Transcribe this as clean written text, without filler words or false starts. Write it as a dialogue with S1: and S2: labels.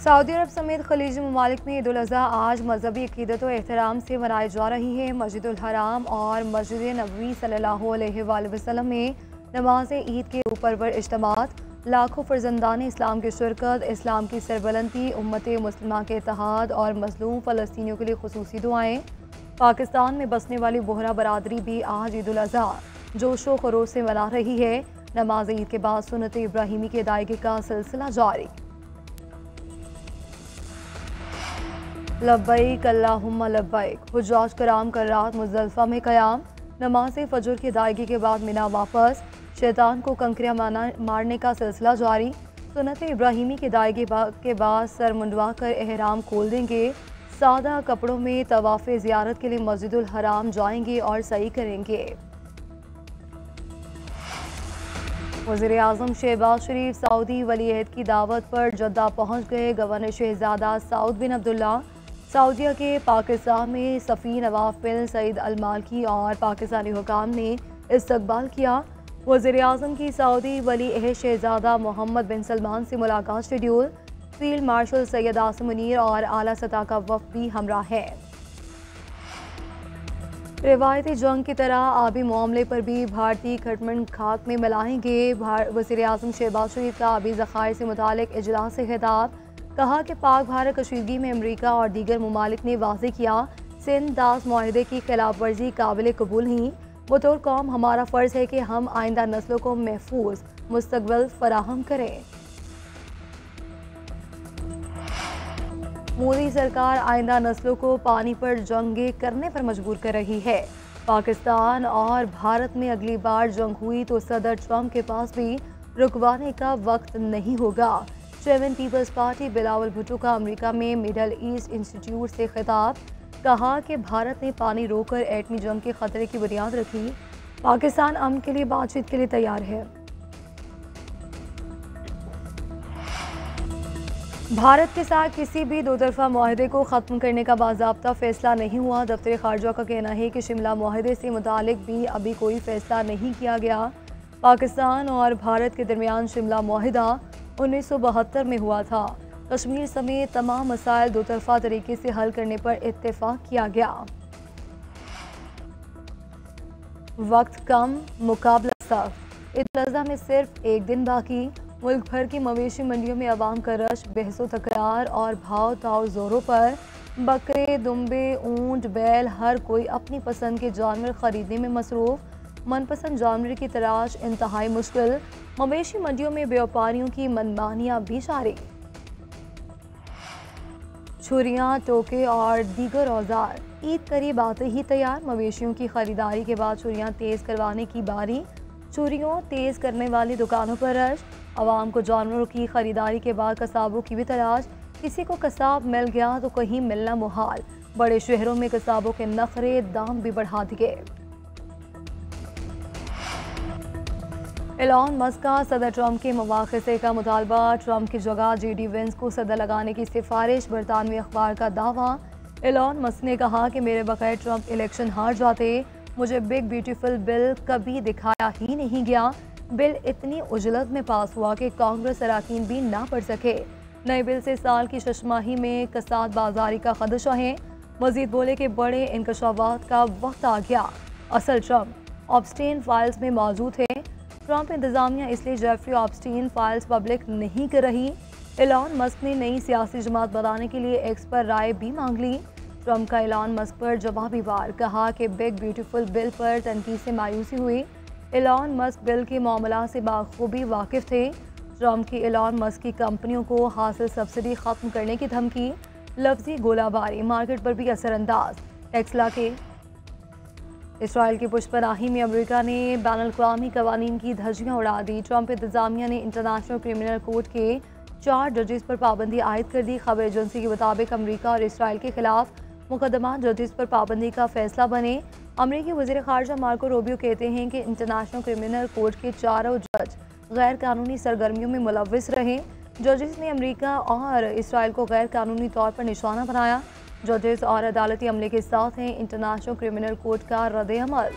S1: Saudi अरब समेत खलीजी ममालिक में ईद उल अज़हा आज मजहबी अक़ीदत और एहतराम से मनाई जा रही है। मस्जिदुल हराम और मस्जिद नबवी सल्लल्लाहु अलैहि वसल्लम में नमाज ईद के ऊपर पर इज्तिमात, लाखों फर्जंदान इस्लाम की शिरकत, इस्लाम की सरबलंदी, उम्मत मुस्लिमा के इत्तेहाद और मजलूम फ़लस्तीनियों के लिए खुसूसी दुआएं। पाकिस्तान में बसने वाली बोहरा बरादरी भी आज ईद उल अज़हा जोशो खरोश से मना रही है। नमाज ईद के बाद सुन्नत इब्राहिमी की अदायगी का सिलसिला जारी। लब्बैक अल्लाहुम्मा लब्बैक। हुज्जाज कराम कल रात मुज़दलिफ़ा में क़याम, नमाज फ़जर की अदायगी के बाद मिना वापस, शैतान को कंकरियाँ मारने का सिलसिला जारी। सुन्नत इब्राहिमी की अदायगी के बाद सर मुंडवा कर एहराम खोल देंगे। सादा कपड़ों में तवाफ़े ज़ियारत के लिए मस्जिदुल हराम जाएंगे और सही करेंगे। वज़ीर आज़म शहबाज शरीफ सऊदी वली-ए-अहद की दावत पर जद्दा पहुँच गए। गवर्नर शहजादा सऊद बिन अब्दुल्ला सऊदीया के पाकिस्तान में सफ़ी नवाफ बिन सईद अल मालकी और पाकिस्तानी हुकाम ने इस्तकबाल किया। वज़ीर आज़म की सऊदी वली-ए-अहद शहजादा मोहम्मद बिन सलमान से मुलाकात schedule. Field marshal Syed Asim Munir और आला सतह का वफ़द भी हमरा है। रिवायती जंग की तरह आबी मामले पर भी भारतीय खटमंड खाक में मिलाएंगे। वज़ीर आज़म शहबाज शरीफ का आबी ज़खायर से मुतालिक इजलास से खिताब, कहा कि पाक भारत कशीदगी में अमरीका और दीगर ममालिक ने वाज़ेह किया सिंध दास मुआहदे की खिलाफ वर्जी काबिल कबूल नहीं। बतौर कौम हमारा फ़र्ज़ है कि हम आइंदा नस्लों को महफूज मुस्तक़बिल फराहम करें। मोदी सरकार आइंदा नस्लों को पानी पर जंगें करने पर मजबूर कर रही है। पाकिस्तान और भारत में अगली बार जंग हुई तो सदर ट्रंप के पास भी रुकवाने का वक्त नहीं होगा। चेयरमैन पीपल्स पार्टी बिलावल भुट्टो का अमेरिका में मिडल ईस्ट इंस्टीट्यूट से खिताब, कहा कि भारत ने पानी रोककर एटमी जंग के खतरे की बुनियाद रखी। पाकिस्तान अमन के लिए बातचीत के लिए तैयार है। भारत के साथ किसी भी दो तरफा मुआहदे को ख़त्म करने का बाज़ाब्ता फ़ैसला नहीं हुआ। दफ्तर ख़ारजा का कहना है कि शिमला मुआहदे से मुतालिक भी अभी कोई फ़ैसला नहीं किया गया। पाकिस्तान और भारत के दरमियान शिमला मुआहदा 1972 में हुआ था। कश्मीर समेत तमाम मसाइल दो तरफा तरीके से हल करने पर इत्तेफाक किया गया। वक्त कम, मुकाबला सख्त। ईद उल अज़हा में सिर्फ एक दिन बाकी। मुल्क भर की मवेशी मंडियों में अवाम का रश, बहसो तकरार और भाव ताव जोरों पर। बकरे, दुम्बे, ऊंट, बैल, हर कोई अपनी पसंद के जानवर खरीदने में मसरूफ। मनपसंद जानवर की तलाश इंतहाई मुश्किल। मवेशी मंडियों में व्यापारियों की मनमानियां भी जारी। छुरियां, टोके और दीगर औजार ईद करीब आते ही तैयार। मवेशियों की खरीदारी के बाद छुरियां तेज करवाने की बारी। छुरियों तेज करने वाली दुकानों पर रश। आवाम को जानवरों की खरीदारी के बाद कसाबों की भी तलाश। किसी को कसाब मिल गया तो कहीं मिलना मुहाल। बड़े शहरों में कसाबों के नखरे, दाम भी बढ़ा दिए। एलॉन मस्क का सदर ट्रंप के मुवाख़ज़े का मुतालबा। ट्रंप की जगह JD वेंस को सदर लगाने की सिफारिश। बरतानवी अखबार का दावा। एलॉन मस्क ने कहा कि मेरे बगैर ट्रंप इलेक्शन हार जाते। मुझे बिग ब्यूटीफुल बिल कभी दिखाया ही नहीं गया। बिल इतनी उजलत में पास हुआ कि कांग्रेस अराकीन भी ना पढ़ सके। नए बिल से साल की शशमाही में कसाद बाजारी का खदशा है। मजीद बोले कि बड़े इंकशाफात का वक्त आ गया। असल ट्रंप ऑब्स्टीन फाइल्स में मौजूद है। ट्रंप इंतजामिया इसलिए जेफरी ऑब्स्टीन फाइल्स पब्लिक नहीं कर रही। एलॉन मस्क ने नई सियासी जमात बनाने के लिए एक्स पर राय भी मांग ली। ट्रंप का एलॉन मस्क पर जवाबी वार, कहा कि बिग ब्यूटीफुल बिल पर तनकीद से मायूसी हुई। एलॉन मस्क बिल के मामला से बाखूबी वाकिफ थे। ट्रंप की एलॉन मस्क की कंपनियों को हासिल सब्सिडी खत्म करने की धमकी। लफ्जी गोलाबारी मार्केट पर भी असरअंदाज। टेक्सला के इसराइल की पुष्पनाही में अमेरिका ने बैनुल-अक़वामी कवानीन की धज्जियां उड़ा दी। ट्रंप इंतजामिया ने इंटरनेशनल क्रिमिनल कोर्ट के 4 जजेस पर पाबंदी आयद कर दी। खबर एजेंसी के मुताबिक अमेरिका और इसराइल के खिलाफ मुकदमा जजेस पर पाबंदी का फैसला बने। अमेरिकी वज़ीर ख़ारजा मार्को रूबियो कहते हैं कि इंटरनेशनल क्रिमिनल कोर्ट के चारों जज गैर कानूनी सरगर्मियों में मुलव्विस रहे। जजेस ने अमेरिका और इसराइल को गैर कानूनी तौर पर निशाना बनाया। जजेस और अदालती अमले के साथ हैं। इंटरनेशनल क्रिमिनल कोर्ट का रद्द-ए-अमल।